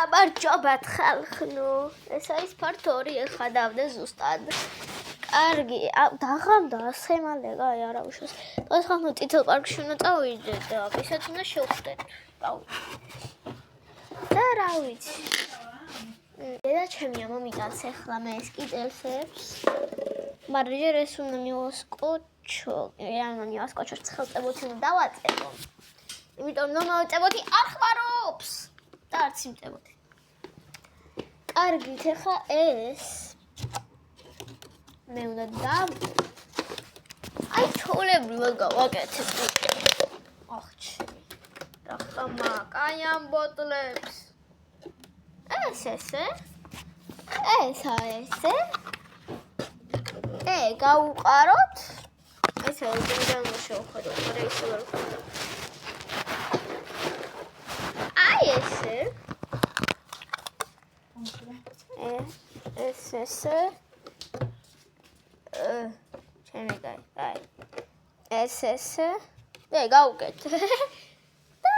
გამარჯობათ ხალხო. ეს არის part 2 ეხლა დავდე ზუსტად. კარგი, დაღამდა ასე მალე, აი არა უშავს. დღეს ხალხო წითელ პარკში უნდა წავიდეთ და ვისაც უნდა შევხვდეთ. და რა ვიცი. დედა ჩემია მომიტანს ეხლა მე ეს კიტელსებს. მაგრამ ჯერ ეს უნდა მივასკოჩო. ანუ მივასკოჩო ხელწებოთი უნდა დავაწყებო. იმიტომ რომ მოწებოთი არ ხმარობს. და არც იმწებოთი. კარგით, ეხლა ეს მე უნდა დავდე. აი ჩოლებრივად გავაკეთებ. ახჩი. რა ხმა, კაი ამ ბოტლებს. ეს ესე. ესე. გავუყაროთ. ესე უბრალოდ შევხედოთ, რა ისე ვერ ვხედავ. აი ესე. ესე. ჩემი კაი, აი. ესე. გავუკეთე. და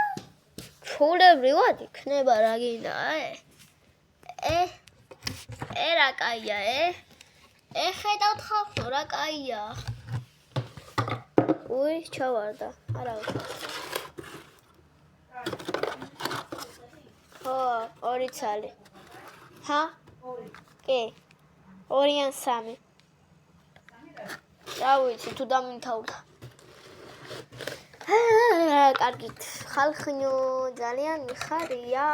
ჩოლებრივად იქნება რა გინდა, რა კაია, ხედავთ ხალხო, რა კაია. უი, ჩავარდა. არა უშავს. ხო, 2 ცალი. ჰა? 2. კი. 2 ან 3. რა ვიცი, თუ დამიმთავრდა. კარგით, ხალხნო, ძალიან მიხარია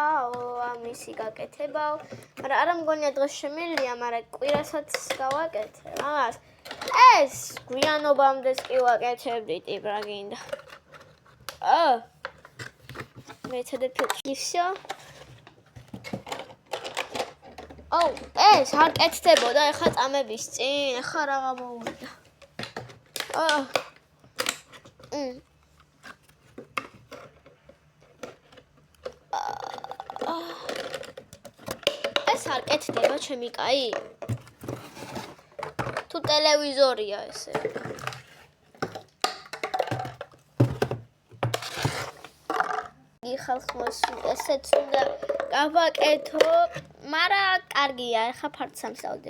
ამისი გაკეთებაო. მაგრამ არა მგონია დღეს შემიძლია, მაგრამ კვირასაც გავაკეთე. ამას ეს გვიანობამდეს კი ვაკეთებდი ტიპ რა გინდა. მეცადე ფილტრი всё. ეს არ კეთდებოდა ეხა წამების წინ, ეხა რაღა მოვიდა. ეს არ კეთდება ჩემი კაი. თუ ტელევიზორია ესე. ხალხო ესეც უნდა გავაკეთო, მაგრამ კარგია, ეხა part 3-ს დავდებ.